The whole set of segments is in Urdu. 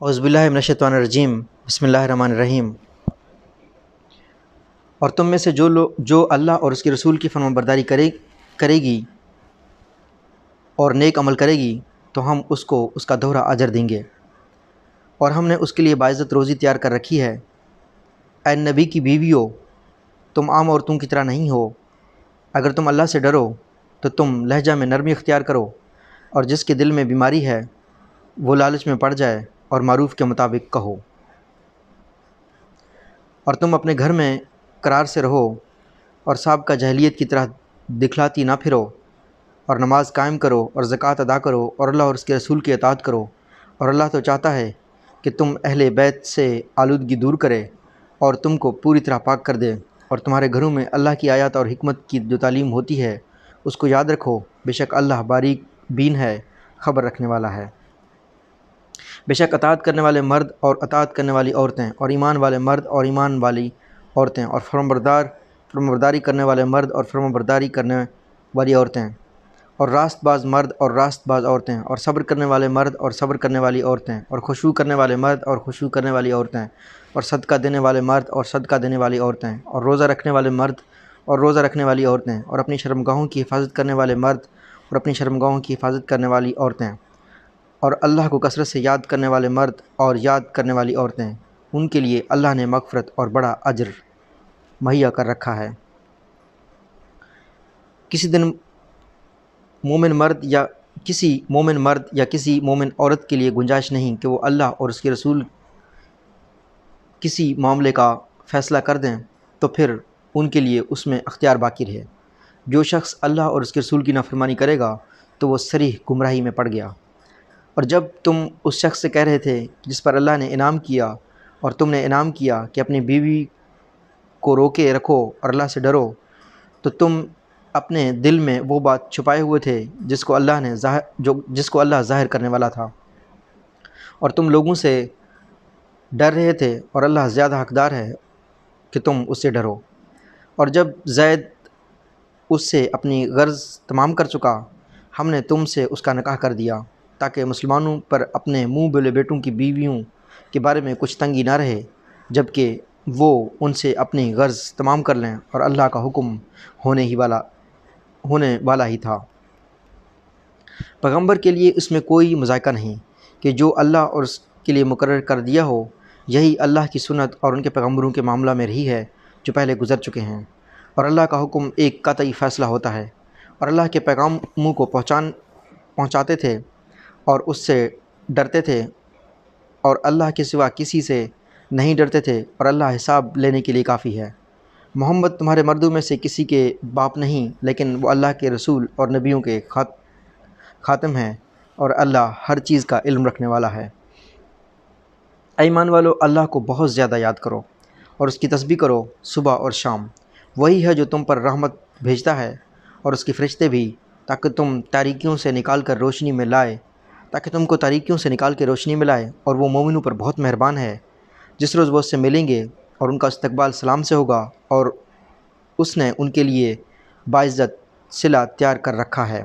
اعوذ باللہ من الشیطان الرجیم بسم اللہ الرحمن الرحیم۔ اور تم میں سے جو اللہ اور اس کے رسول کی فرمانبرداری کرے گی اور نیک عمل کرے گی تو ہم اس کو اس کا دوہرا اجر دیں گے، اور ہم نے اس کے لیے باعزت روزی تیار کر رکھی ہے۔ اے نبی کی بیویو، تم عام عورتوں کی طرح نہیں ہو۔ اگر تم اللہ سے ڈرو تو تم لہجہ میں نرمی اختیار کرو، اور جس کے دل میں بیماری ہے وہ لالچ میں پڑ جائے اور معروف کے مطابق کہو۔ اور تم اپنے گھر میں قرار سے رہو اور سابقہ جاہلیت کی طرح دکھلاتی نہ پھرو، اور نماز قائم کرو اور زکوٰۃ ادا کرو اور اللہ اور اس کے رسول کی اطاعت کرو۔ اور اللہ تو چاہتا ہے کہ تم اہل بیت سے آلودگی دور کرے اور تم کو پوری طرح پاک کر دے، اور تمہارے گھروں میں اللہ کی آیات اور حکمت کی جو تعلیم ہوتی ہے اس کو یاد رکھو۔ بے شک اللہ باریک بین ہے، خبر رکھنے والا ہے۔ بے شک اطاعت کرنے والے مرد اور اطاعت کرنے والی عورتیں، اور ایمان والے مرد اور ایمان والی عورتیں، اور فرمانبرداری کرنے والے مرد اور فرمانبرداری کرنے والی عورتیں، اور راست باز مرد اور راست باز عورتیں، اور صبر کرنے والے مرد اور صبر کرنے والی عورتیں، اور خشوع کرنے والے مرد اور خشوع کرنے والی عورتیں، اور صدقہ دینے والے مرد اور صدقہ دینے والی عورتیں، اور روزہ رکھنے والے مرد اور روزہ رکھنے والی عورتیں، اور اپنی شرمگاہوں کی حفاظت کرنے والے مرد اور اپنی شرمگاہوں کی حفاظت کرنے والی عورتیں، اور اللہ کو کثرت سے یاد کرنے والے مرد اور یاد کرنے والی عورتیں، ان کے لیے اللہ نے مغفرت اور بڑا اجر مہیا کر رکھا ہے۔ کسی مومن مرد یا کسی مومن عورت کے لیے گنجائش نہیں کہ وہ اللہ اور اس کے رسول کسی معاملے کا فیصلہ کر دیں تو پھر ان کے لیے اس میں اختیار باقی رہے۔ جو شخص اللہ اور اس کے رسول کی نافرمانی کرے گا تو وہ صریح گمراہی میں پڑ گیا۔ اور جب تم اس شخص سے کہہ رہے تھے جس پر اللہ نے انعام کیا، اور تم نے انعام کیا کہ اپنی بیوی کو روکے رکھو اور اللہ سے ڈرو، تو تم اپنے دل میں وہ بات چھپائے ہوئے تھے جس کو اللہ ظاہر کرنے والا تھا، اور تم لوگوں سے ڈر رہے تھے، اور اللہ زیادہ حقدار ہے کہ تم اس سے ڈرو۔ اور جب زید اس سے اپنی غرض تمام کر چکا، ہم نے تم سے اس کا نکاح کر دیا تاکہ مسلمانوں پر اپنے منہ بولے بیٹوں کی بیویوں کے بارے میں کچھ تنگی نہ رہے، جب کہ وہ ان سے اپنی غرض تمام کر لیں، اور اللہ کا حکم ہونے والا ہی تھا۔ پیغمبر کے لیے اس میں کوئی مذائقہ نہیں کہ جو اللہ اور اس کے لیے مقرر کر دیا ہو، یہی اللہ کی سنت اور ان کے پیغمبروں کے معاملہ میں رہی ہے جو پہلے گزر چکے ہیں۔ اور اللہ کا حکم ایک قطعی فیصلہ ہوتا ہے، اور اللہ کے پیغاموں کو پہنچاتے تھے اور اس سے ڈرتے تھے، اور اللہ کے سوا کسی سے نہیں ڈرتے تھے، اور اللہ حساب لینے کے لیے کافی ہے۔ محمد تمہارے مردوں میں سے کسی کے باپ نہیں، لیکن وہ اللہ کے رسول اور نبیوں کے خاتم ہیں، اور اللہ ہر چیز کا علم رکھنے والا ہے۔ اے ایمان والو، اللہ کو بہت زیادہ یاد کرو اور اس کی تسبیح کرو صبح اور شام۔ وہی ہے جو تم پر رحمت بھیجتا ہے، اور اس کے فرشتے بھی، تاکہ تم کو تاریکیوں سے نکال کے روشنی میں لائے، اور وہ مومنوں پر بہت مہربان ہے۔ جس روز وہ اس سے ملیں گے اور ان کا استقبال سلام سے ہوگا، اور اس نے ان کے لیے باعزت صلہ تیار کر رکھا ہے۔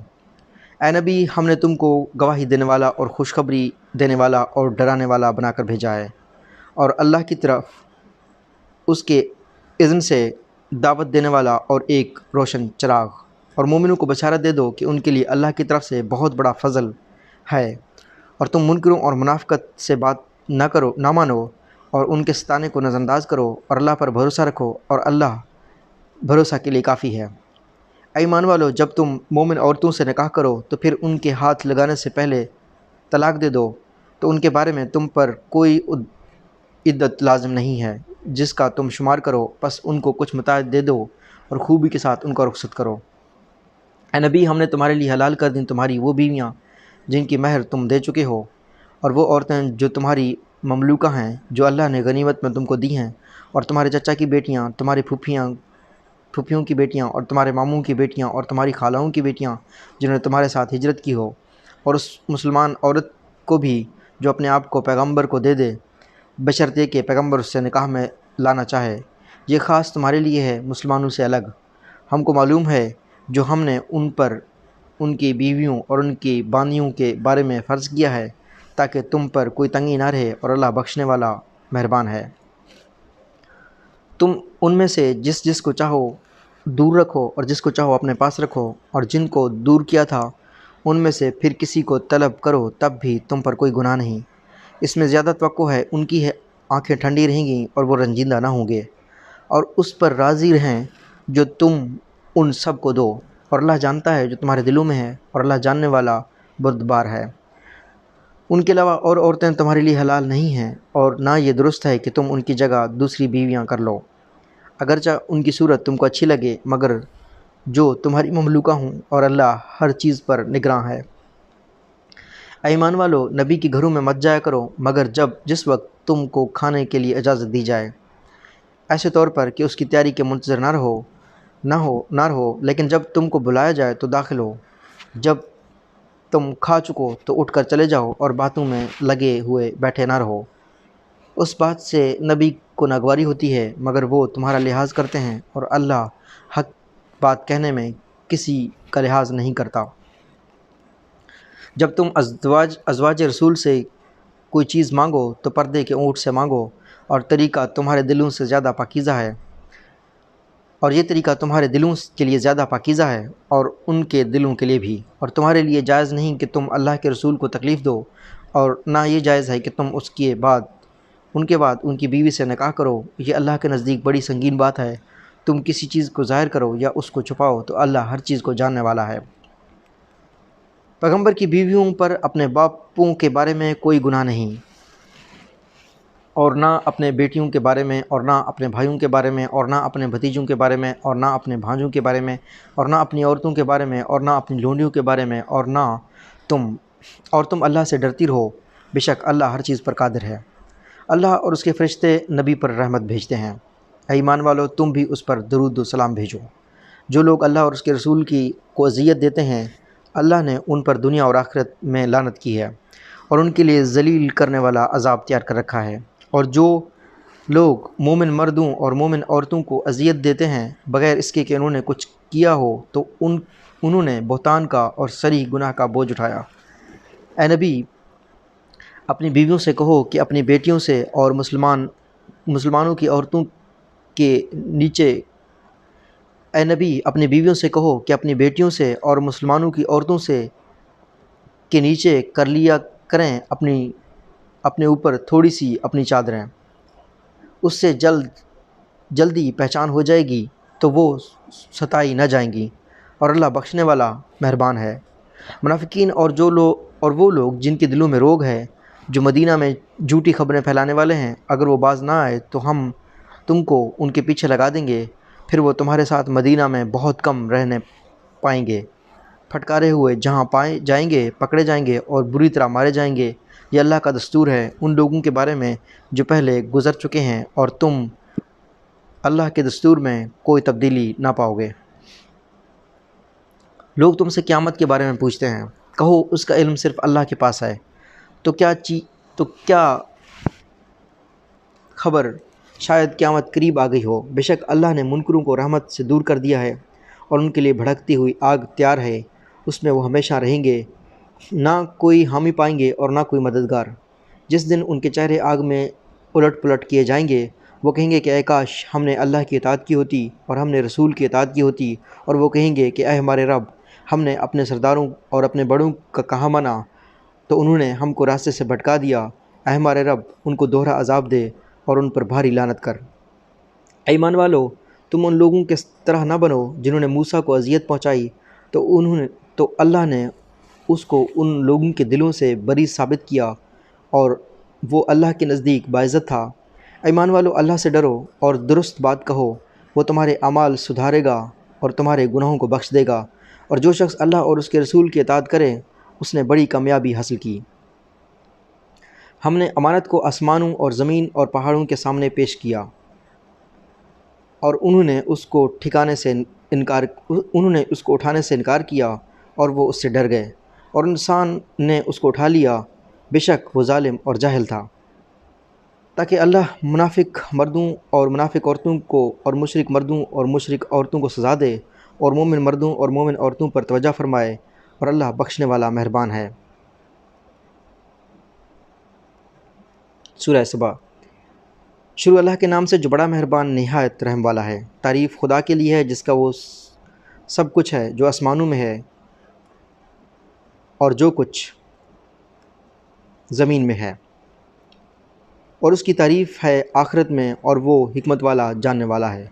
اے نبی، ہم نے تم کو گواہی دینے والا اور خوشخبری دینے والا اور ڈرانے والا بنا کر بھیجا ہے، اور اللہ کی طرف اس کے اذن سے دعوت دینے والا اور ایک روشن چراغ۔ اور مومنوں کو بشارت دے دو کہ ان کے لیے اللہ کی طرف سے بہت بڑا فضل ہے۔ اور تم منکروں اور منافقت سے بات نہ مانو، اور ان کے ستانے کو نظر انداز کرو، اور اللہ پر بھروسہ رکھو، اور اللہ بھروسہ کے لیے کافی ہے۔ اے ایمان والو، جب تم مومن عورتوں سے نکاح کرو تو پھر ان کے ہاتھ لگانے سے پہلے طلاق دے دو، تو ان کے بارے میں تم پر کوئی عدت لازم نہیں ہے جس کا تم شمار کرو، پس ان کو کچھ متاع دے دو اور خوبی کے ساتھ ان کو رخصت کرو۔ اے نبی، ہم نے تمہارے لیے حلال کر دیں تمہاری وہ بیویاں جن کی مہر تم دے چکے ہو، اور وہ عورتیں جو تمہاری مملوکہ ہیں جو اللہ نے غنیمت میں تم کو دی ہیں، اور تمہارے چچا کی بیٹیاں، تمہاری پھوپھیوں کی بیٹیاں، اور تمہارے ماموں کی بیٹیاں، اور تمہاری خالوں کی بیٹیاں جنہوں نے تمہارے ساتھ ہجرت کی ہو، اور اس مسلمان عورت کو بھی جو اپنے آپ کو پیغمبر کو دے دے، بشرطے کہ پیغمبر اس سے نکاح میں لانا چاہے۔ یہ خاص تمہارے لیے ہے، مسلمانوں سے الگ۔ ہم کو معلوم ہے جو ہم نے ان پر ان کی بیویوں اور ان کی باندیوں کے بارے میں فرض کیا ہے، تاکہ تم پر کوئی تنگی نہ رہے، اور اللہ بخشنے والا مہربان ہے۔ تم ان میں سے جس جس کو چاہو دور رکھو اور جس کو چاہو اپنے پاس رکھو، اور جن کو دور کیا تھا ان میں سے پھر کسی کو طلب کرو، تب بھی تم پر کوئی گناہ نہیں۔ اس میں زیادہ توقع ہے ان کی آنکھیں ٹھنڈی رہیں گی اور وہ رنجیدہ نہ ہوں گے، اور اس پر راضی رہیں جو تم ان سب کو دو، اور اللہ جانتا ہے جو تمہارے دلوں میں ہے، اور اللہ جاننے والا بردبار ہے۔ ان کے علاوہ اور عورتیں تمہارے لیے حلال نہیں ہیں، اور نہ یہ درست ہے کہ تم ان کی جگہ دوسری بیویاں کر لو، اگرچہ ان کی صورت تم کو اچھی لگے، مگر جو تمہاری مملوکہ ہوں، اور اللہ ہر چیز پر نگراں ہے۔ اے ایمان والو، نبی کے گھروں میں مت جایا کرو مگر جس وقت تم کو کھانے کے لیے اجازت دی جائے، ایسے طور پر کہ اس کی تیاری کے منتظر نہ رہو، لیکن جب تم کو بلایا جائے تو داخل ہو۔ جب تم کھا چکو تو اٹھ کر چلے جاؤ اور باتوں میں لگے ہوئے بیٹھے نہ رہو۔ اس بات سے نبی کو ناگواری ہوتی ہے مگر وہ تمہارا لحاظ کرتے ہیں، اور اللہ حق بات کہنے میں کسی کا لحاظ نہیں کرتا۔ جب تم ازواج رسول سے کوئی چیز مانگو تو پردے کے اونٹ سے مانگو، اور طریقہ تمہارے دلوں سے زیادہ پاکیزہ ہے، اور یہ طریقہ تمہارے دلوں کے لیے زیادہ پاکیزہ ہے اور ان کے دلوں کے لیے بھی، اور تمہارے لیے جائز نہیں کہ تم اللہ کے رسول کو تکلیف دو، اور نہ یہ جائز ہے کہ تم ان کے بعد ان کی بیوی سے نکاح کرو، یہ اللہ کے نزدیک بڑی سنگین بات ہے۔ تم کسی چیز کو ظاہر کرو یا اس کو چھپاؤ تو اللہ ہر چیز کو جاننے والا ہے۔ پیغمبر کی بیویوں پر اپنے باپوں کے بارے میں کوئی گناہ نہیں، اور نہ اپنے بیٹیوں کے بارے میں، اور نہ اپنے بھائیوں کے بارے میں، اور نہ اپنے بھتیجوں کے بارے میں، اور نہ اپنے بھانجوں کے بارے میں، اور نہ اپنی عورتوں کے بارے میں، اور نہ اپنی لونڈیوں کے بارے میں، اور تم اللہ سے ڈرتی رہو، بے شک اللہ ہر چیز پر قادر ہے۔ اللہ اور اس کے فرشتے نبی پر رحمت بھیجتے ہیں۔ اے ایمان والو، تم بھی اس پر درود و سلام بھیجو۔ جو لوگ اللہ اور اس کے رسول کو اذیت دیتے ہیں، اللہ نے ان پر دنیا اور آخرت میں لعنت کی ہے، اور ان کے لیے ذلیل کرنے والا عذاب تیار کر رکھا ہے۔ اور جو لوگ مومن مردوں اور مومن عورتوں کو اذیت دیتے ہیں بغیر اس کے کہ انہوں نے کچھ کیا ہو، تو انہوں نے بہتان کا اور صریح گناہ کا بوجھ اٹھایا۔ اے نبی، اپنی بیویوں سے کہو کہ اپنی بیٹیوں سے اور مسلمانوں کی عورتوں کے نیچے اے نبی اپنی بیویوں سے کہو کہ اپنی بیٹیوں سے اور مسلمانوں کی عورتوں سے کے نیچے کر لیا کریں اپنے اوپر تھوڑی سی اپنی چادریں، اس سے جلدی پہچان ہو جائے گی تو وہ ستائی نہ جائیں گی، اور اللہ بخشنے والا مہربان ہے۔ منافقین اور وہ لوگ جن کے دلوں میں روگ ہے، جو مدینہ میں جھوٹی خبریں پھیلانے والے ہیں، اگر وہ باز نہ آئے تو ہم تم کو ان کے پیچھے لگا دیں گے، پھر وہ تمہارے ساتھ مدینہ میں بہت کم رہنے پائیں گے، پھٹکارے ہوئے جہاں پائے جائیں گے پکڑے جائیں گے اور بری طرح مارے جائیں گے۔ یہ اللہ کا دستور ہے ان لوگوں کے بارے میں جو پہلے گزر چکے ہیں، اور تم اللہ کے دستور میں کوئی تبدیلی نہ پاؤ گے۔ لوگ تم سے قیامت کے بارے میں پوچھتے ہیں، کہو اس کا علم صرف اللہ کے پاس ہے۔ تو کیا خبر شاید قیامت قریب آ گئی ہو۔ بے شک اللہ نے منکروں کو رحمت سے دور کر دیا ہے، اور ان کے لیے بھڑکتی ہوئی آگ تیار ہے، اس میں وہ ہمیشہ رہیں گے، نہ کوئی حامی پائیں گے اور نہ کوئی مددگار۔ جس دن ان کے چہرے آگ میں الٹ پلٹ کیے جائیں گے، وہ کہیں گے کہ اے کاش ہم نے اللہ کی اطاعت کی ہوتی اور ہم نے رسول کی اطاعت کی ہوتی، اور وہ کہیں گے کہ اے ہمارے رب، ہم نے اپنے سرداروں اور اپنے بڑوں کا کہا مانا تو انہوں نے ہم کو راستے سے بھٹکا دیا۔ اے ہمارے رب، ان کو دوہرا عذاب دے اور ان پر بھاری لعنت کر۔ اے ایمان والو، تم ان لوگوں کے طرح نہ بنو جنہوں نے موسیٰ کو اذیت پہنچائی، تو اللہ نے اس کو ان لوگوں کے دلوں سے بری ثابت کیا، اور وہ اللہ کے نزدیک باعزت تھا۔ اے ایمان والو، اللہ سے ڈرو اور درست بات کہو، وہ تمہارے اعمال سدھارے گا اور تمہارے گناہوں کو بخش دے گا، اور جو شخص اللہ اور اس کے رسول کی اطاعت کرے اس نے بڑی کامیابی حاصل کی۔ ہم نے امانت کو آسمانوں اور زمین اور پہاڑوں کے سامنے پیش کیا، اور انہوں نے اس کو اٹھانے سے انکار کیا، اور وہ اس سے ڈر گئے، اور انسان نے اس کو اٹھا لیا، بے شک وہ ظالم اور جاہل تھا۔ تاکہ اللہ منافق مردوں اور منافق عورتوں کو اور مشرک مردوں اور مشرک عورتوں کو سزا دے، اور مومن مردوں اور مومن عورتوں پر توجہ فرمائے، اور اللہ بخشنے والا مہربان ہے۔ سورہ صبا۔ شروع اللہ کے نام سے جو بڑا مہربان نہایت رحم والا ہے۔ تعریف خدا کے لیے ہے جس کا وہ سب کچھ ہے جو آسمانوں میں ہے اور جو کچھ زمین میں ہے، اور اس کی تعریف ہے آخرت میں، اور وہ حکمت والا جاننے والا ہے۔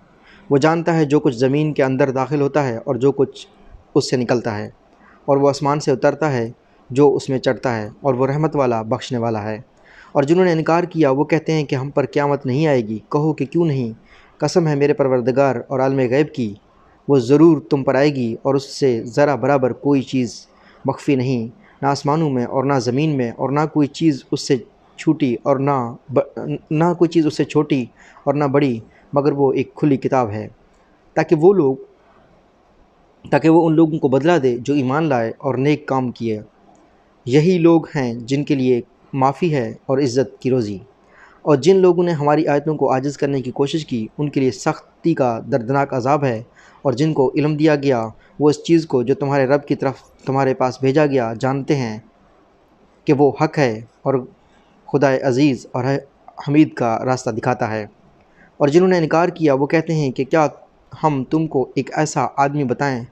وہ جانتا ہے جو کچھ زمین کے اندر داخل ہوتا ہے اور جو کچھ اس سے نکلتا ہے، اور وہ آسمان سے اترتا ہے جو اس میں چڑھتا ہے، اور وہ رحمت والا بخشنے والا ہے۔ اور جنہوں نے انکار کیا وہ کہتے ہیں کہ ہم پر قیامت نہیں آئے گی۔ کہو کہ کیوں نہیں، قسم ہے میرے پروردگار اور عالم غیب کی، وہ ضرور تم پر آئے گی، اور اس سے ذرا برابر کوئی چیز مخفی نہیں، نہ آسمانوں میں اور نہ زمین میں، اور نہ کوئی چیز اس سے چھوٹی اور نہ کوئی چیز اس سے چھوٹی اور نہ بڑی، مگر وہ ایک کھلی کتاب ہے، تاکہ وہ ان لوگوں کو بدلہ دے جو ایمان لائے اور نیک کام کیے۔ یہی لوگ ہیں جن کے لیے معافی ہے اور عزت کی روزی۔ اور جن لوگوں نے ہماری آیتوں کو عاجز کرنے کی کوشش کی ان کے لیے سختی کا دردناک عذاب ہے۔ اور جن کو علم دیا گیا وہ اس چیز کو جو تمہارے رب کی طرف تمہارے پاس بھیجا گیا جانتے ہیں کہ وہ حق ہے، اور خدائے عزیز اور حمید کا راستہ دکھاتا ہے۔ اور جنہوں نے انکار کیا وہ کہتے ہیں کہ کیا ہم تم کو ایک ایسا آدمی بتائیں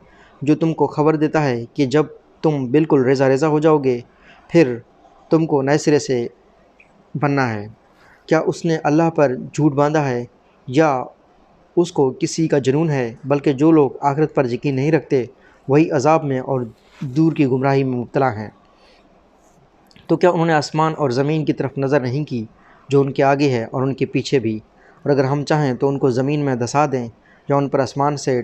جو تم کو خبر دیتا ہے کہ جب تم بالکل ریزہ ریزہ ہو جاؤ گے پھر تم کو نئے سرے سے بننا ہے۔ کیا اس نے اللہ پر جھوٹ باندھا ہے یا اس کو کسی کا جنون ہے؟ بلکہ جو لوگ آخرت پر یقین نہیں رکھتے وہی عذاب میں اور دور کی گمراہی میں مبتلا ہیں۔ تو کیا انہوں نے آسمان اور زمین کی طرف نظر نہیں کی جو ان کے آگے ہے اور ان کے پیچھے بھی؟ اور اگر ہم چاہیں تو ان کو زمین میں دھسا دیں یا ان پر آسمان سے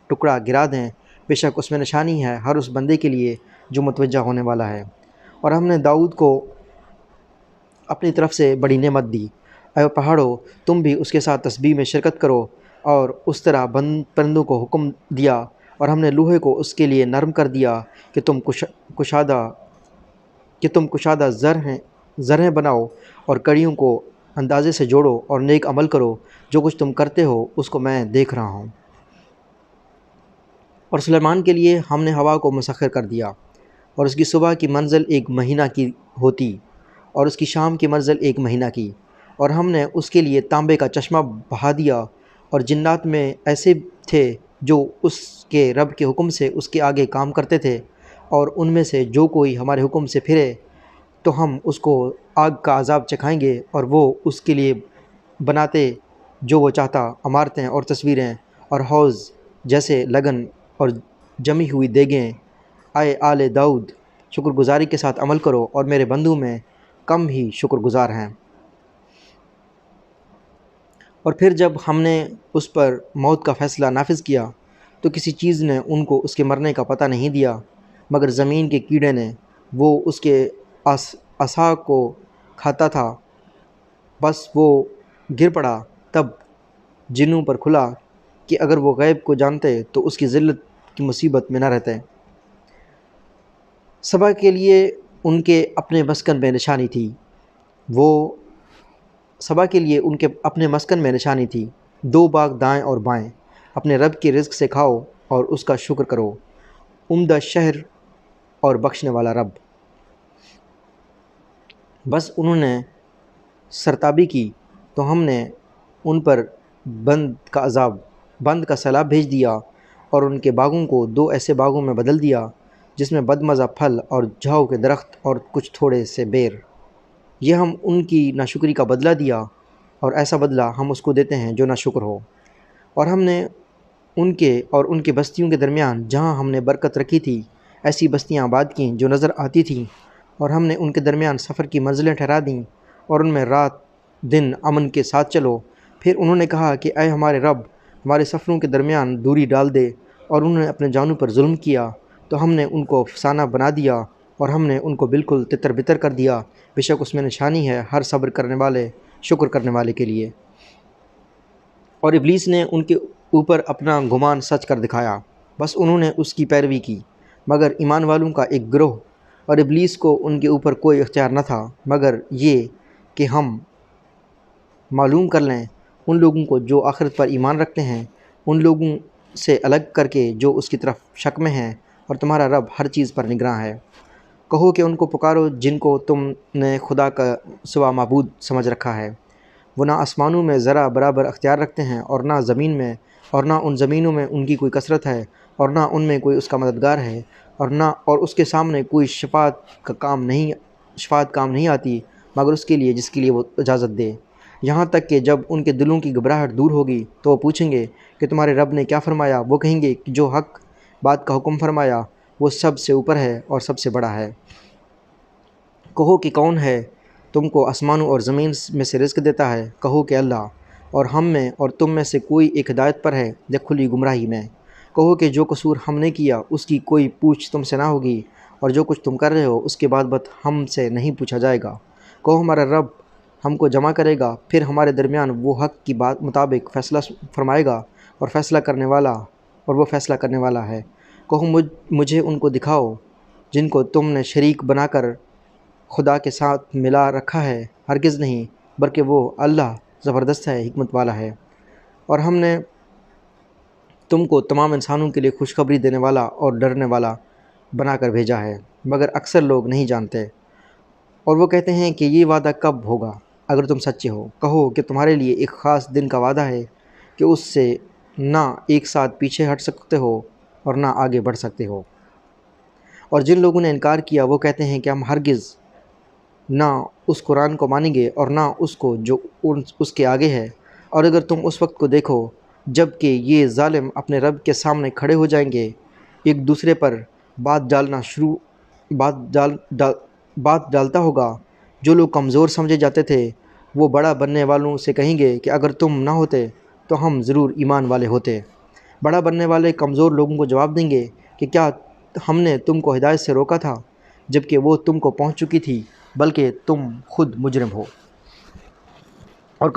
ٹکڑا گرا دیں، بے شک اس میں نشانی ہے ہر اس بندے کے لیے جو متوجہ ہونے والا ہے۔ اور ہم نے داؤد کو اپنی طرف سے بڑی نعمت دی۔ اے پہاڑوں تم بھی اس کے ساتھ تسبیح میں شرکت کرو، اور اس طرح پرندوں کو حکم دیا، اور ہم نے لوہے کو اس کے لیے نرم کر دیا کہ تم کشادہ زرہیں بناؤ، اور کڑیوں کو اندازے سے جوڑو اور نیک عمل کرو۔ جو کچھ تم کرتے ہو اس کو میں دیکھ رہا ہوں۔ اور سلیمان کے لیے ہم نے ہوا کو مسخر کر دیا، اور اس کی صبح کی منزل 1 مہینہ کی ہوتی اور اس کی شام کی منزل 1 مہینہ کی۔ اور ہم نے اس کے لیے تانبے کا چشمہ بہا دیا، اور جنات میں ایسے تھے جو اس کے رب کے حکم سے اس کے آگے کام کرتے تھے، اور ان میں سے جو کوئی ہمارے حکم سے پھرے تو ہم اس کو آگ کا عذاب چکھائیں گے، اور وہ اس کے لیے بناتے جو وہ چاہتا، عمارتیں اور تصویریں اور حوض جیسے لگن اور جمی ہوئی دیگیں۔ اے آل داؤد شکر گزاری کے ساتھ عمل کرو، اور میرے بندوں میں کم ہی شکر گزار ہیں۔ اور پھر جب ہم نے اس پر موت کا فیصلہ نافذ کیا تو کسی چیز نے ان کو اس کے مرنے کا پتہ نہیں دیا مگر زمین کے کیڑے نے۔ وہ اس کے عصا کو کھاتا تھا، بس وہ گر پڑا، تب جنوں پر کھلا کہ اگر وہ غیب کو جانتے تو اس کی ذلت کی مصیبت میں نہ رہتے۔ سبا کے لیے ان کے اپنے مسکن میں نشانی تھی، اپنے مسکن میں نشانی تھی، 2 باغ دائیں اور بائیں۔ اپنے رب کے رزق سے کھاؤ اور اس کا شکر کرو، عمدہ شہر اور بخشنے والا رب۔ بس انہوں نے سرتابی کی تو ہم نے ان پر بند کا سیلاب بھیج دیا، اور ان کے باغوں کو 2 ایسے باغوں میں بدل دیا جس میں بدمزہ پھل اور جھاؤ کے درخت اور کچھ تھوڑے سے بیر۔ یہ ہم ان کی ناشکری کا بدلہ دیا، اور ایسا بدلہ ہم اس کو دیتے ہیں جو ناشکر ہو۔ اور ہم نے ان کے بستیوں کے درمیان جہاں ہم نے برکت رکھی تھی ایسی بستیاں آباد کیں جو نظر آتی تھیں، اور ہم نے ان کے درمیان سفر کی منزلیں ٹھہرا دیں، اور ان میں رات دن امن کے ساتھ چلو۔ پھر انہوں نے کہا کہ اے ہمارے رب ہمارے سفروں کے درمیان دوری ڈال دے، اور انہوں نے اپنے جانوں پر ظلم کیا تو ہم نے ان کو افسانہ بنا دیا، اور ہم نے ان کو بالکل تتر بتر کر دیا۔ بے شک اس میں نشانی ہے ہر صبر کرنے والے شکر کرنے والے کے لیے۔ اور ابلیس نے ان کے اوپر اپنا گمان سچ کر دکھایا، بس انہوں نے اس کی پیروی کی مگر ایمان والوں کا ایک گروہ، اور ابلیس کو ان کے اوپر کوئی اختیار نہ تھا مگر یہ کہ ہم معلوم کر لیں ان لوگوں کو جو آخرت پر ایمان رکھتے ہیں ان لوگوں سے الگ کر کے جو اس کی طرف شک میں ہیں، اور تمہارا رب ہر چیز پر نگراں ہے۔ کہو کہ ان کو پکارو جن کو تم نے خدا کا سوا معبود سمجھ رکھا ہے۔ وہ نہ آسمانوں میں ذرا برابر اختیار رکھتے ہیں اور نہ زمین میں، اور نہ ان زمینوں میں ان کی کوئی کثرت ہے، اور نہ ان میں کوئی اس کا مددگار ہے، اور اس کے سامنے کوئی شفاعت کام نہیں آتی مگر اس کے لیے جس کے لیے وہ اجازت دے۔ یہاں تک کہ جب ان کے دلوں کی گھبراہٹ دور ہوگی تو وہ پوچھیں گے کہ تمہارے رب نے کیا فرمایا؟ وہ کہیں گے کہ جو حق بات کا حکم فرمایا وہ سب سے اوپر ہے اور سب سے بڑا ہے۔ کہو کہ کون ہے تم کو آسمانوں اور زمین میں سے رزق دیتا ہے؟ کہو کہ اللہ، اور ہم میں اور تم میں سے کوئی ایک ہدایت پر ہے یا کھلی گمراہی میں۔ کہو کہ جو قصور ہم نے کیا اس کی کوئی پوچھ تم سے نہ ہوگی، اور جو کچھ تم کر رہے ہو اس کے بعد ہم سے نہیں پوچھا جائے گا۔ کہو ہمارا رب ہم کو جمع کرے گا، پھر ہمارے درمیان وہ حق کی بات مطابق فیصلہ فرمائے گا، اور وہ فیصلہ کرنے والا ہے۔ کہو مجھے ان کو دکھاؤ جن کو تم نے شریک بنا کر خدا کے ساتھ ملا رکھا ہے۔ ہرگز نہیں، بلکہ وہ اللہ زبردست ہے، حکمت والا ہے۔ اور ہم نے تم کو تمام انسانوں کے لیے خوشخبری دینے والا اور ڈرنے والا بنا کر بھیجا ہے، مگر اکثر لوگ نہیں جانتے۔ اور وہ کہتے ہیں کہ یہ وعدہ کب ہوگا اگر تم سچے ہو؟ کہو کہ تمہارے لیے ایک خاص دن کا وعدہ ہے کہ اس سے نہ ایک ساتھ پیچھے ہٹ سکتے ہو اور نہ آگے بڑھ سکتے ہو۔ اور جن لوگوں نے انکار کیا وہ کہتے ہیں کہ ہم ہرگز نہ اس قرآن کو مانیں گے اور نہ اس کو جو اس کے آگے ہے۔ اور اگر تم اس وقت کو دیکھو جب کہ یہ ظالم اپنے رب کے سامنے کھڑے ہو جائیں گے، ایک دوسرے پر بات ڈالتا ہوگا۔ جو لوگ کمزور سمجھے جاتے تھے وہ بڑا بننے والوں سے کہیں گے کہ اگر تم نہ ہوتے تو ہم ضرور ایمان والے ہوتے۔ بڑا بننے والے کمزور لوگوں کو جواب دیں گے کہ کیا ہم نے تم کو ہدایت سے روکا تھا جب کہ وہ تم کو پہنچ چکی تھی، بلکہ تم خود مجرم ہو۔ اور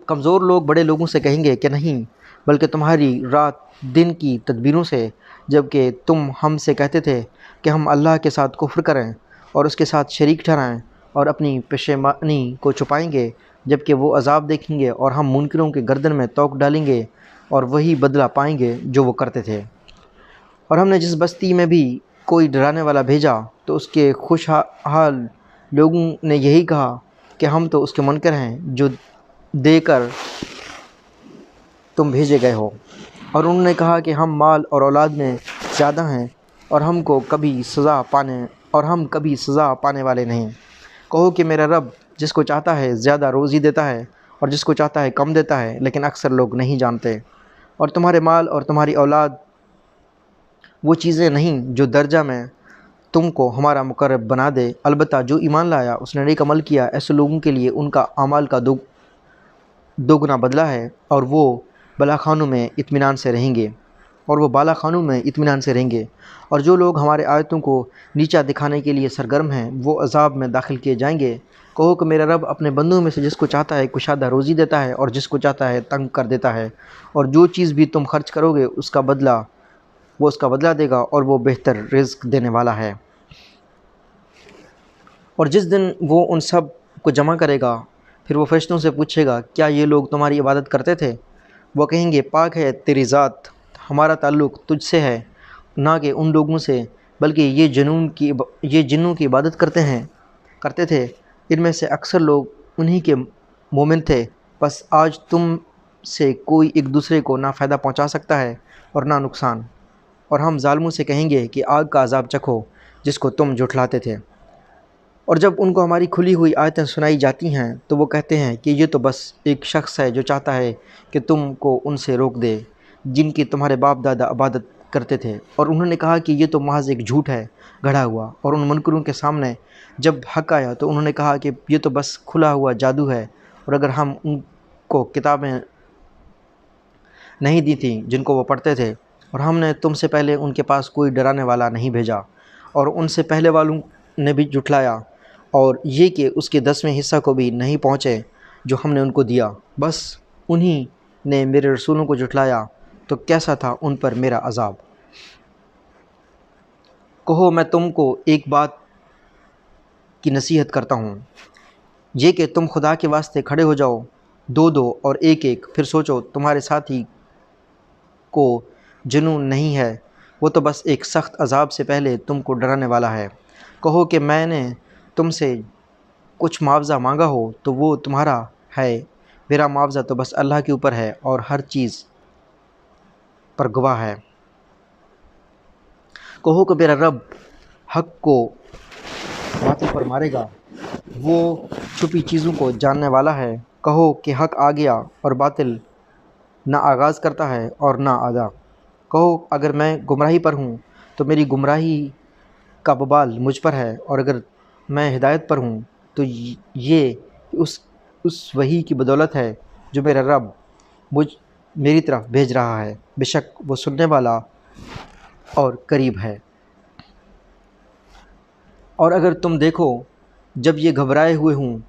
کمزور لوگ بڑے لوگوں سے کہیں گے کہ نہیں، بلکہ تمہاری رات دن کی تدبیروں سے، جب کہ تم ہم سے کہتے تھے کہ ہم اللہ کے ساتھ کفر کریں اور اس کے ساتھ شریک ٹھہرائیں اور اپنی پشیمانی کو چھپائیں گے، جب کہ وہ عذاب دیکھیں گے اور ہم منکروں کے گردن میں توق ڈالیں گے اور وہی بدلہ پائیں گے جو وہ کرتے تھے۔ اور ہم نے جس بستی میں بھی کوئی ڈرانے والا بھیجا تو اس کے خوشحال لوگوں نے یہی کہا کہ ہم تو اس کے منکر ہیں جو دے کر تم بھیجے گئے ہو۔ اور انہوں نے کہا کہ ہم مال اور اولاد میں زیادہ ہیں اور ہم کبھی سزا پانے والے نہیں۔ کہو کہ میرا رب جس کو چاہتا ہے زیادہ روزی دیتا ہے اور جس کو چاہتا ہے کم دیتا ہے، لیکن اکثر لوگ نہیں جانتے۔ اور تمہارے مال اور تمہاری اولاد وہ چیزیں نہیں جو درجہ میں تم کو ہمارا مقرب بنا دے، البتہ جو ایمان لایا، اس نے نیک عمل کیا، ایسے لوگوں کے لیے ان کا اعمال کا دوگنا بدلہ ہے، اور وہ بالا خانوں میں اطمینان سے رہیں گے۔ اور جو لوگ ہمارے آیتوں کو نیچا دکھانے کے لیے سرگرم ہیں وہ عذاب میں داخل کیے جائیں گے۔ کہو کہ میرا رب اپنے بندوں میں سے جس کو چاہتا ہے کشادہ روزی دیتا ہے اور جس کو چاہتا ہے تنگ کر دیتا ہے، اور جو چیز بھی تم خرچ کرو گے وہ اس کا بدلہ دے گا، اور وہ بہتر رزق دینے والا ہے۔ اور جس دن وہ ان سب کو جمع کرے گا پھر وہ فرشتوں سے پوچھے گا کیا یہ لوگ تمہاری عبادت کرتے تھے؟ وہ کہیں گے پاک ہے تیری ذات، ہمارا تعلق تجھ سے ہے نہ کہ ان لوگوں سے، بلکہ یہ جنوں کی عبادت کرتے تھے۔ ان میں سے اکثر لوگ انہی کے مومن تھے، بس آج تم سے کوئی ایک دوسرے کو نہ فائدہ پہنچا سکتا ہے اور نہ نقصان۔ اور ہم ظالموں سے کہیں گے کہ آگ کا عذاب چکھو جس کو تم جھٹلاتے تھے۔ اور جب ان کو ہماری کھلی ہوئی آیتیں سنائی جاتی ہیں تو وہ کہتے ہیں کہ یہ تو بس ایک شخص ہے جو چاہتا ہے کہ تم کو ان سے روک دے جن کی تمہارے باپ دادا عبادت کرتے تھے۔ اور انہوں نے کہا کہ یہ تو محض ایک جھوٹ ہے گھڑا ہوا۔ اور ان منکروں کے سامنے جب حق آیا تو انہوں نے کہا کہ یہ تو بس کھلا ہوا جادو ہے، اور اگر ہم ان کو کتابیں نہیں دی تھیں جن کو وہ پڑھتے تھے، اور ہم نے تم سے پہلے ان کے پاس کوئی ڈرانے والا نہیں بھیجا، اور ان سے پہلے والوں نے بھی جھٹلایا، اور یہ کہ اس کے 10ویں حصہ کو بھی نہیں پہنچے جو ہم نے ان کو دیا، بس انہی نے میرے رسولوں کو جھٹلایا، تو کیسا تھا ان پر میرا عذاب۔ کہو میں تم کو ایک بات کی نصیحت کرتا ہوں، یہ کہ تم خدا کے واسطے کھڑے ہو جاؤ، دو اور ایک، پھر سوچو تمہارے ساتھی کو جنون نہیں ہے، وہ تو بس ایک سخت عذاب سے پہلے تم کو ڈرانے والا ہے۔ کہو کہ میں نے تم سے کچھ معاوضہ مانگا ہو تو وہ تمہارا ہے، میرا معاوضہ تو بس اللہ کے اوپر ہے اور ہر چیز پر گواہ ہے۔ کہو کہ میرا رب حق کو باطل پر مارے گا، وہ چھپی چیزوں کو جاننے والا ہے۔ کہو کہ حق آ گیا اور باطل نہ آغاز کرتا ہے اور نہ آدھا۔ کہو اگر میں گمراہی پر ہوں تو میری گمراہی کا وبال مجھ پر ہے، اور اگر میں ہدایت پر ہوں تو یہ اس وحی کی بدولت ہے جو میرا رب میری طرف بھیج رہا ہے، بے شک وہ سننے والا اور قریب ہے۔ اور اگر تم دیکھو جب یہ گھبرائے ہوئے ہوں،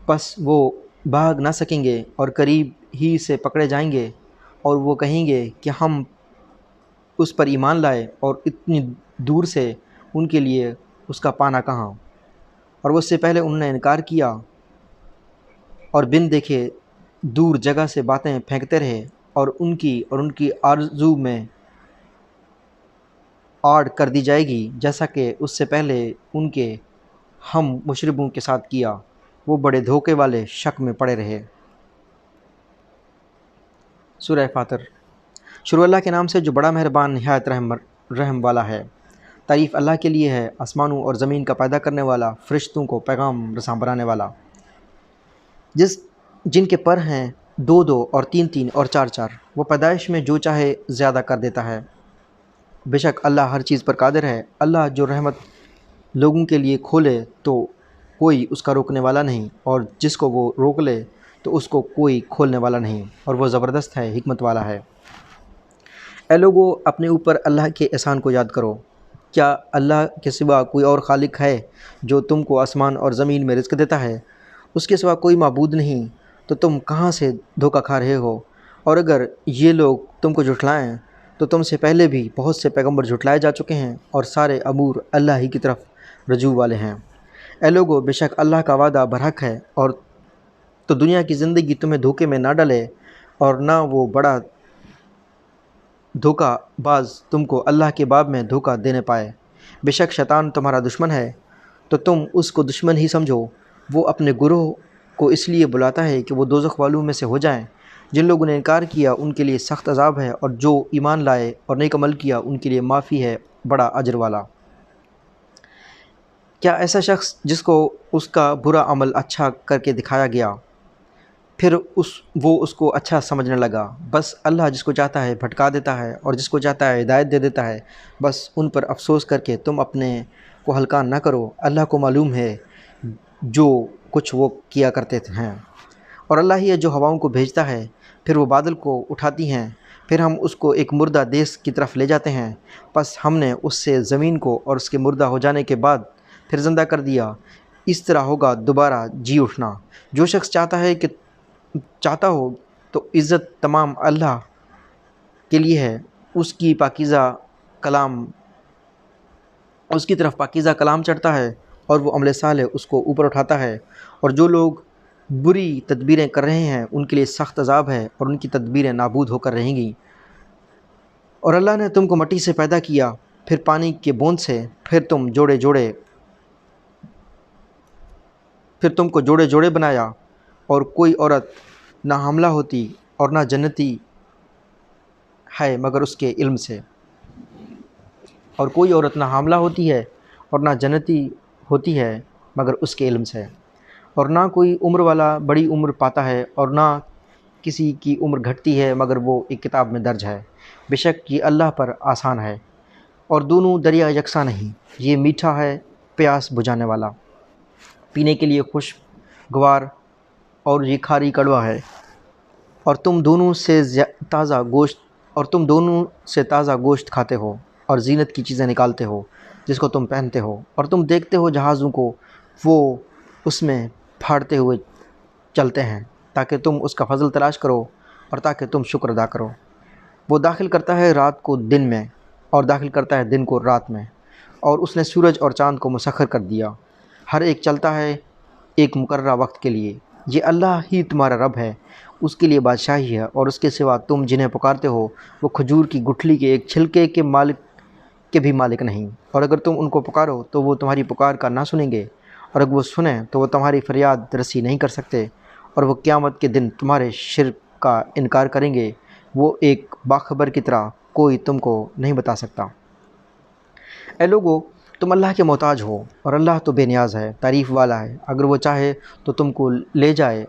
پس وہ بھاگ نہ سکیں گے اور قریب ہی سے پکڑے جائیں گے، اور وہ کہیں گے کہ ہم اس پر ایمان لائے، اور اتنی دور سے ان کے لیے اس کا پانا کہاں۔ اور وہ اس سے پہلے انہوں نے انکار کیا اور بن دیکھے دور جگہ سے باتیں پھینکتے رہے، اور ان کی آرزو میں آڑ کر دی جائے گی، جیسا کہ اس سے پہلے ان کے ہم مشربوں کے ساتھ کیا۔ وہ بڑے دھوکے والے شک میں پڑے رہے۔ سورہ فاطر۔ شروع اللہ کے نام سے جو بڑا مہربان نہایت رحم والا ہے۔ تعریف اللہ کے لیے ہے، آسمانوں اور زمین کا پیدا کرنے والا، فرشتوں کو پیغام رساں بنانے والا، جن کے پر ہیں 2 اور 3 اور 4، وہ پیدائش میں جو چاہے زیادہ کر دیتا ہے۔ بے شک اللہ ہر چیز پر قادر ہے۔ اللہ جو رحمت لوگوں کے لیے کھولے تو کوئی اس کا روکنے والا نہیں، اور جس کو وہ روک لے تو اس کو کوئی کھولنے والا نہیں، اور وہ زبردست ہے، حکمت والا ہے۔ اے لوگو، اپنے اوپر اللہ کے احسان کو یاد کرو۔ کیا اللہ کے سوا کوئی اور خالق ہے جو تم کو آسمان اور زمین میں رزق دیتا ہے؟ اس کے سوا کوئی معبود نہیں، تو تم کہاں سے دھوکہ کھا رہے ہو؟ اور اگر یہ لوگ تم کو جھٹلائیں تو تم سے پہلے بھی بہت سے پیغمبر جھٹلائے جا چکے ہیں، اور سارے امور اللہ ہی کی طرف رجوع والے ہیں۔ اے لوگو، بے شک اللہ کا وعدہ برحق ہے، اور تو دنیا کی زندگی تمہیں دھوکے میں نہ ڈالے، اور نہ وہ بڑا دھوکہ باز تم کو اللہ کے باب میں دھوکہ دینے پائے۔ بے شک شیطان تمہارا دشمن ہے، تو تم اس کو دشمن ہی سمجھو۔ وہ اپنے گروہ کو اس لیے بلاتا ہے کہ وہ دوزخ والوں میں سے ہو جائیں۔ جن لوگوں نے انکار کیا ان کے لیے سخت عذاب ہے، اور جو ایمان لائے اور نیک عمل کیا ان کے لیے معافی ہے، بڑا اجر والا۔ کیا ایسا شخص جس کو اس کا برا عمل اچھا کر کے دکھایا گیا، پھر وہ اس کو اچھا سمجھنے لگا؟ بس اللہ جس کو چاہتا ہے بھٹکا دیتا ہے، اور جس کو چاہتا ہے ہدایت دے دیتا ہے۔ بس ان پر افسوس کر کے تم اپنے کو ہلکا نہ کرو، اللہ کو معلوم ہے جو کچھ وہ کیا کرتے ہیں۔ اور اللہ ہی ہے جو ہواؤں کو بھیجتا ہے، پھر وہ بادل کو اٹھاتی ہیں، پھر ہم اس کو ایک مردہ دیس کی طرف لے جاتے ہیں، پس ہم نے اس سے زمین کو اور اس کے مردہ ہو جانے کے بعد پھر زندہ کر دیا۔ اس طرح ہوگا دوبارہ جی اٹھنا۔ جو شخص چاہتا ہو تو عزت تمام اللہ کے لیے ہے، اس کی طرف پاکیزہ کلام چڑھتا ہے، اور وہ عمل صالح اس کو اوپر اٹھاتا ہے۔ اور جو لوگ بری تدبیریں کر رہے ہیں ان کے لیے سخت عذاب ہے، اور ان کی تدبیریں نابود ہو کر رہیں گی۔ اور اللہ نے تم کو مٹی سے پیدا کیا، پھر پانی کے بوند سے، پھر تم کو جوڑے جوڑے بنایا، اور کوئی عورت نہ حاملہ ہوتی اور نہ جنتی ہے مگر اس کے علم سے، اور کوئی عورت نہ حاملہ ہوتی ہے اور نہ جنتی ہوتی ہے مگر اس کے علم سے، اور نہ کوئی عمر والا بڑی عمر پاتا ہے، اور نہ کسی کی عمر گھٹتی ہے مگر وہ ایک کتاب میں درج ہے۔ بے شک یہ اللہ پر آسان ہے، اور دونوں دریا یکساں نہیں۔ یہ میٹھا ہے، پیاس بجھانے والا، پینے کے لیے خوشگوار، اور یہ کھاری کڑوا ہے۔ اور تم دونوں سے تازہ گوشت کھاتے ہو، اور زینت کی چیزیں نکالتے ہو جس کو تم پہنتے ہو، اور تم دیکھتے ہو جہازوں کو، وہ اس میں پھاڑتے ہوئے چلتے ہیں، تاکہ تم اس کا فضل تلاش کرو اور تاکہ تم شکر ادا کرو۔ وہ داخل کرتا ہے رات کو دن میں، اور داخل کرتا ہے دن کو رات میں، اور اس نے سورج اور چاند کو مسخر کر دیا، ہر ایک چلتا ہے ایک مقررہ وقت کے لیے۔ یہ اللہ ہی تمہارا رب ہے، اس کے لیے بادشاہی ہے، اور اس کے سوا تم جنہیں پکارتے ہو وہ کھجور کی گٹھلی کے ایک چھلکے کے مالک کے بھی مالک نہیں، اور اگر تم ان کو پکارو تو وہ تمہاری پکار کا نہ سنیں گے، اور اگر وہ سنیں تو وہ تمہاری فریاد رسی نہیں کر سکتے، اور وہ قیامت کے دن تمہارے شرک کا انکار کریں گے۔ وہ ایک باخبر کی طرح کوئی تم کو نہیں بتا سکتا۔ اے لوگو، تم اللہ کے محتاج ہو، اور اللہ تو بے نیاز ہے، تعریف والا ہے۔ اگر وہ چاہے تو تم کو لے جائے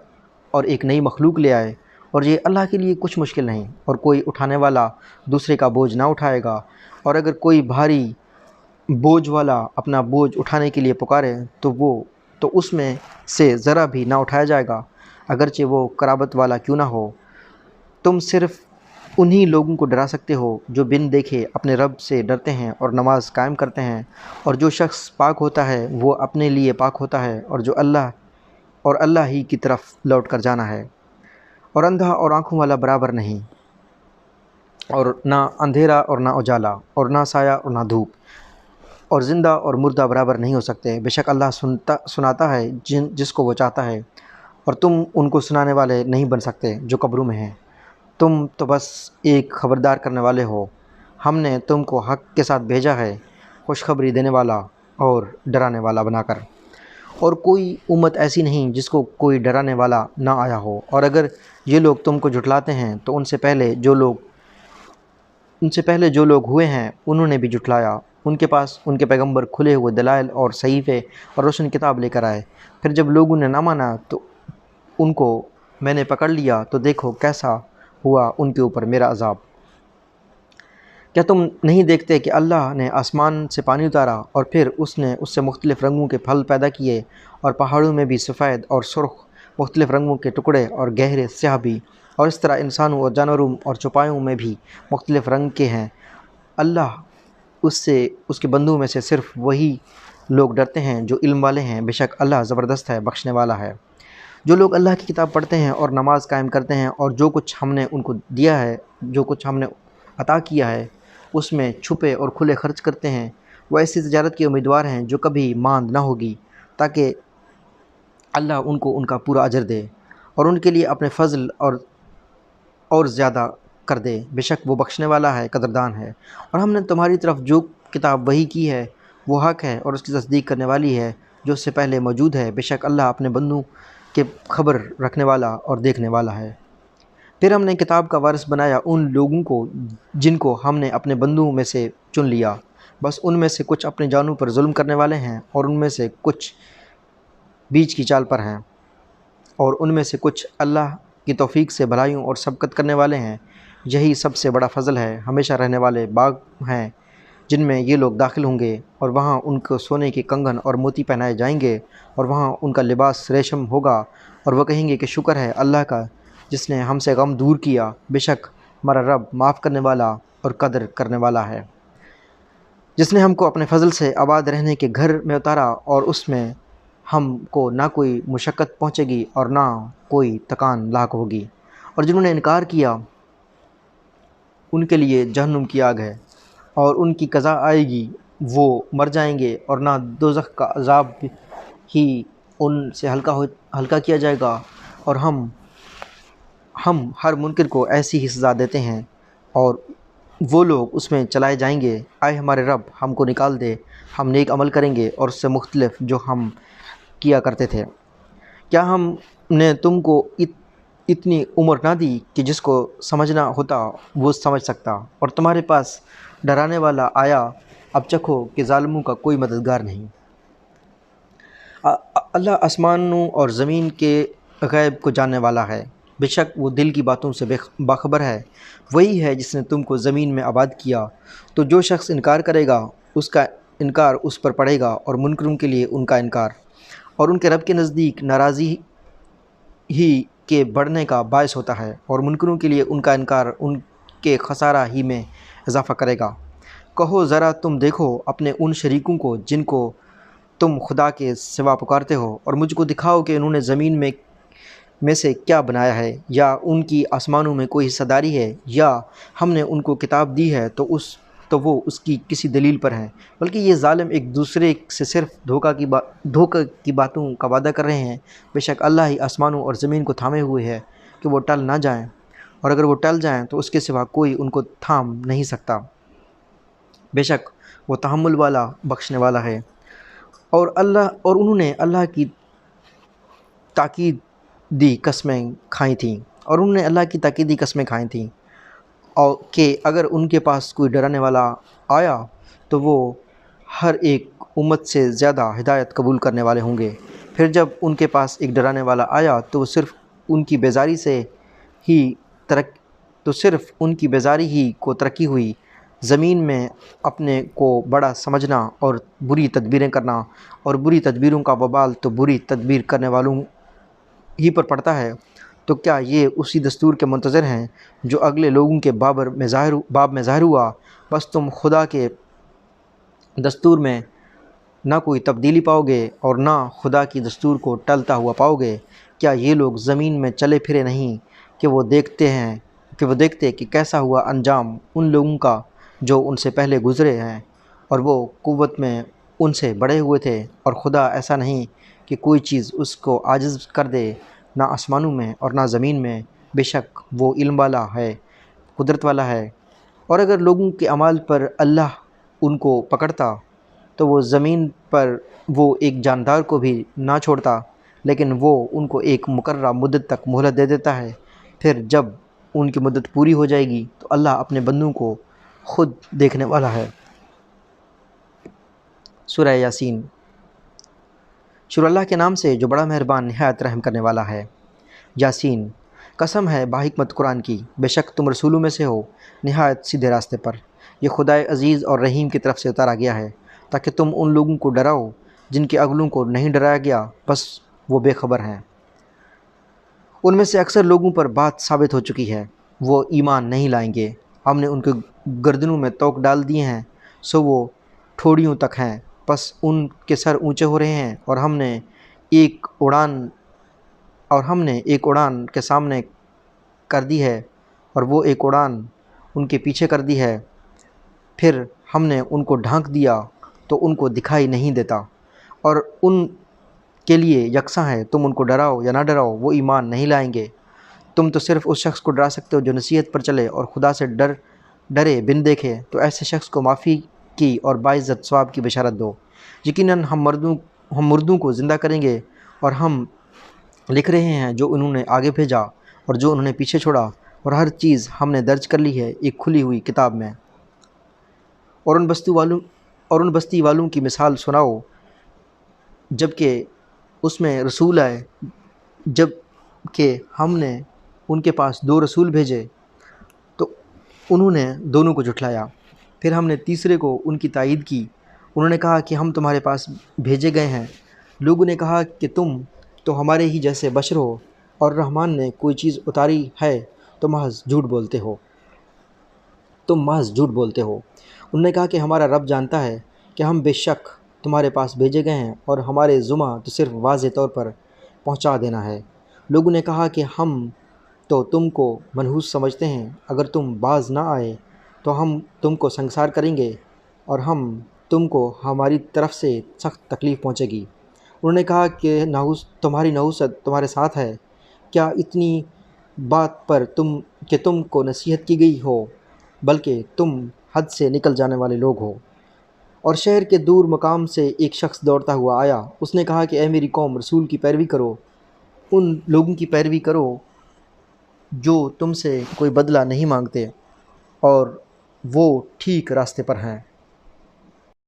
اور ایک نئی مخلوق لے آئے، اور یہ اللہ کے لیے کچھ مشکل نہیں، اور کوئی اٹھانے والا دوسرے کا بوجھ نہ اٹھائے گا، اور اگر کوئی بھاری بوجھ والا اپنا بوجھ اٹھانے کے لیے پکارے تو اس میں سے ذرا بھی نہ اٹھایا جائے گا، اگرچہ وہ قرابت والا کیوں نہ ہو۔ تم صرف انہی لوگوں کو ڈرا سکتے ہو جو بن دیکھے اپنے رب سے ڈرتے ہیں اور نماز قائم کرتے ہیں، اور جو شخص پاک ہوتا ہے وہ اپنے لیے پاک ہوتا ہے، اور اللہ ہی کی طرف لوٹ کر جانا ہے۔ اور اندھا اور آنکھوں والا برابر نہیں، اور نہ اندھیرا اور نہ اجالا، اور نہ سایہ اور نہ دھوپ، اور زندہ اور مردہ برابر نہیں ہو سکتے۔ بے شک اللہ سناتا ہے جس کو وہ چاہتا ہے، اور تم ان کو سنانے والے نہیں بن سکتے جو قبروں میں ہیں۔ تم تو بس ایک خبردار کرنے والے ہو، ہم نے تم کو حق کے ساتھ بھیجا ہے، خوشخبری دینے والا اور ڈرانے والا بنا کر۔ اور کوئی امت ایسی نہیں جس کو کوئی ڈرانے والا نہ آیا ہو، اور اگر یہ لوگ تم کو جھٹلاتے ہیں تو ان سے پہلے جو لوگ ہوئے ہیں انہوں نے بھی جھٹلایا۔ ان کے پاس ان کے پیغمبر کھلے ہوئے دلائل اور صحیفے اور روشن کتاب لے کر آئے، پھر جب لوگوں نے نہ مانا تو ان کو میں نے پکڑ لیا، تو دیکھو کیسا ہوا ان کے اوپر میرا عذاب۔ کیا تم نہیں دیکھتے کہ اللہ نے آسمان سے پانی اتارا، اور پھر اس نے اس سے مختلف رنگوں کے پھل پیدا کیے، اور پہاڑوں میں بھی سفید اور سرخ مختلف رنگوں کے ٹکڑے اور گہرے سیاہ بھی، اور اس طرح انسانوں اور جانوروں اور چوپایوں میں بھی مختلف رنگ کے ہیں۔ اللہ اس کے بندوں میں سے صرف وہی لوگ ڈرتے ہیں جو علم والے ہیں، بے شک اللہ زبردست ہے، بخشنے والا ہے۔ جو لوگ اللہ کی کتاب پڑھتے ہیں اور نماز قائم کرتے ہیں، اور جو کچھ ہم نے ان کو دیا ہے، جو کچھ ہم نے عطا کیا ہے، اس میں چھپے اور کھلے خرچ کرتے ہیں، وہ ایسی تجارت کے امیدوار ہیں جو کبھی ماند نہ ہوگی، تاکہ اللہ ان کو ان کا پورا اجر دے، اور ان کے لیے اپنے فضل اور زیادہ کر دے۔ بے شک وہ بخشنے والا ہے، قدردان ہے۔ اور ہم نے تمہاری طرف جو کتاب وحی کی ہے وہ حق ہے، اور اس کی تصدیق کرنے والی ہے جو اس سے پہلے موجود ہے۔ بے شک اللہ اپنے بندوں کے خبر رکھنے والا اور دیکھنے والا ہے۔ پھر ہم نے کتاب کا وارث بنایا ان لوگوں کو جن کو ہم نے اپنے بندوں میں سے چن لیا، بس ان میں سے کچھ اپنے جانوں پر ظلم کرنے والے ہیں، اور ان میں سے کچھ بیچ کی چال پر ہیں، اور ان میں سے کچھ اللہ کی توفیق سے بھلائیوں اور سبقت کرنے والے ہیں۔ یہی سب سے بڑا فضل ہے۔ ہمیشہ رہنے والے باغ ہیں جن میں یہ لوگ داخل ہوں گے، اور وہاں ان کو سونے کے کنگن اور موتی پہنائے جائیں گے، اور وہاں ان کا لباس ریشم ہوگا، اور وہ کہیں گے کہ شکر ہے اللہ کا جس نے ہم سے غم دور کیا، بے شک ہمارا رب معاف کرنے والا اور قدر کرنے والا ہے، جس نے ہم کو اپنے فضل سے آباد رہنے کے گھر میں اتارا، اور اس میں ہم کو نہ کوئی مشقت پہنچے گی اور نہ کوئی تکان لاحق ہوگی۔ اور جنہوں نے انکار کیا ان کے لیے جہنم کی آگ ہے، اور ان کی قضا آئے گی، وہ مر جائیں گے، اور نہ دوزخ کا عذاب ہی ان سے ہلکا کیا جائے گا، اور ہم ہر منکر کو ایسی ہی سزا دیتے ہیں، اور وہ لوگ اس میں چلائے جائیں گے۔ آئے ہمارے رب، ہم کو نکال دے، ہم نیک عمل کریں گے اور اس سے مختلف جو ہم کیا کرتے تھے۔ کیا ہم نے تم کو اتنی عمر نہ دی کہ جس کو سمجھنا ہوتا وہ سمجھ سکتا، اور تمہارے پاس ڈرانے والا آیا، اب چکھو کہ ظالموں کا کوئی مددگار نہیں۔ اللہ آسمانوں اور زمین کے غیب کو جاننے والا ہے، بے شک وہ دل کی باتوں سے باخبر ہے۔ وہی ہے جس نے تم کو زمین میں آباد کیا، تو جو شخص انکار کرے گا اس کا انکار اس پر پڑے گا، اور منکروں کے لیے ان کا انکار اور ان کے رب کے نزدیک ناراضی ہی کے بڑھنے کا باعث ہوتا ہے، اور منکروں کے لیے ان کا انکار ان کے خسارہ ہی میں اضافہ کرے گا۔ کہو ذرا تم دیکھو اپنے ان شریکوں کو جن کو تم خدا کے سوا پکارتے ہو، اور مجھ کو دکھاؤ کہ انہوں نے زمین میں سے کیا بنایا ہے، یا ان کی آسمانوں میں کوئی حصہ داری ہے، یا ہم نے ان کو کتاب دی ہے تو وہ اس کی کسی دلیل پر ہیں، بلکہ یہ ظالم ایک دوسرے سے صرف دھوکہ کی باتوں کا وعدہ کر رہے ہیں۔ بے شک اللہ ہی آسمانوں اور زمین کو تھامے ہوئے ہے کہ وہ ٹل نہ جائیں، اور اگر وہ ٹل جائیں تو اس کے سوا کوئی ان کو تھام نہیں سکتا۔ بے شک وہ تحمل والا بخشنے والا ہے۔ اور انہوں نے اللہ کی تاکیدی قسمیں کھائی تھیں اور کہ اگر ان کے پاس کوئی ڈرانے والا آیا تو وہ ہر ایک امت سے زیادہ ہدایت قبول کرنے والے ہوں گے۔ پھر جب ان کے پاس ایک ڈرانے والا آیا تو وہ صرف ان کی بیزاری ہی کو ترقی ہوئی، زمین میں اپنے کو بڑا سمجھنا اور بری تدبیریں کرنا، اور بری تدبیروں کا وبال تو بری تدبیر کرنے والوں ہی پر پڑتا ہے۔ تو کیا یہ اسی دستور کے منتظر ہیں جو اگلے لوگوں کے باب میں ظاہر ہوا؟ بس تم خدا کے دستور میں نہ کوئی تبدیلی پاؤ گے اور نہ خدا کی دستور کو ٹلتا ہوا پاؤ گے۔ کیا یہ لوگ زمین میں چلے پھرے نہیں کہ وہ دیکھتے کہ کیسا ہوا انجام ان لوگوں کا جو ان سے پہلے گزرے ہیں، اور وہ قوت میں ان سے بڑے ہوئے تھے، اور خدا ایسا نہیں کہ کوئی چیز اس کو عاجز کر دے، نہ آسمانوں میں اور نہ زمین میں، بے شک وہ علم والا ہے، قدرت والا ہے۔ اور اگر لوگوں کے اعمال پر اللہ ان کو پکڑتا تو وہ زمین پر وہ ایک جاندار کو بھی نہ چھوڑتا، لیکن وہ ان کو ایک مقررہ مدت تک مہلت دے دیتا ہے۔ پھر جب ان کی مدت پوری ہو جائے گی تو اللہ اپنے بندوں کو خود دیکھنے والا ہے۔ سورہ یاسین۔ شروع اللہ کے نام سے جو بڑا مہربان نہایت رحم کرنے والا ہے۔ یاسین۔ قسم ہے باحکمت قرآن کی، بے شک تم رسولوں میں سے ہو نہایت سیدھے راستے پر۔ یہ خدائے عزیز اور رحیم کی طرف سے اتارا گیا ہے تاکہ تم ان لوگوں کو ڈراؤ جن کے اگلوں کو نہیں ڈرایا گیا، بس وہ بے خبر ہیں۔ ان میں سے اکثر لوگوں پر بات ثابت ہو چکی ہے، وہ ایمان نہیں لائیں گے۔ ہم نے ان کے گردنوں میں توق ڈال دیے ہیں، سو وہ ٹھوڑیوں تک ہیں، پس ان کے سر اونچے ہو رہے ہیں، اور ہم نے ایک اڑان کے سامنے کر دی ہے اور وہ ایک اڑان ان کے پیچھے کر دی ہے، پھر ہم نے ان کو ڈھانک دیا تو ان کو دکھائی نہیں دیتا، اور ان کے لیے یکساں ہے، تم ان کو ڈراؤ یا نہ ڈراؤ وہ ایمان نہیں لائیں گے۔ تم تو صرف اس شخص کو ڈرا سکتے ہو جو نصیحت پر چلے اور خدا سے ڈرے بن دیکھے، تو ایسے شخص کو معافی کی اور باعزت ثواب کی بشارت دو۔ یقیناً ہم مردوں کو زندہ کریں گے، اور ہم لکھ رہے ہیں جو انہوں نے آگے بھیجا اور جو انہوں نے پیچھے چھوڑا، اور ہر چیز ہم نے درج کر لی ہے ایک کھلی ہوئی کتاب میں۔ اور ان بستی والوں کی مثال سناؤ جب کہ اس میں رسول آئے، جب کہ ہم نے ان کے پاس 2 رسول بھیجے تو انہوں نے دونوں کو جھٹلایا، پھر ہم نے تیسرے کو ان کی تائید کی، انہوں نے کہا کہ ہم تمہارے پاس بھیجے گئے ہیں۔ لوگوں نے کہا کہ تم تو ہمارے ہی جیسے بشر ہو، اور رحمان نے کوئی چیز اتاری ہے تو محض جھوٹ بولتے ہو۔ انہوں نے کہا کہ ہمارا رب جانتا ہے کہ ہم بے شک تمہارے پاس بھیجے گئے ہیں، اور ہمارے ذمہ تو صرف واضح طور پر پہنچا دینا ہے۔ لوگوں نے کہا کہ ہم تو تم کو منحوس سمجھتے ہیں، اگر تم باز نہ آئے تو ہم تم کو سنگسار کریں گے، اور تم کو ہماری طرف سے سخت تکلیف پہنچے گی۔ انہوں نے کہا کہ تمہاری نحوست تمہارے ساتھ ہے، کیا اتنی بات پر کہ تم کو نصیحت کی گئی ہو، بلکہ تم حد سے نکل جانے والے لوگ ہو۔ اور شہر کے دور مقام سے ایک شخص دوڑتا ہوا آیا، اس نے کہا کہ اے میری قوم، رسول کی پیروی کرو، ان لوگوں کی پیروی کرو جو تم سے کوئی بدلہ نہیں مانگتے اور وہ ٹھیک راستے پر ہیں۔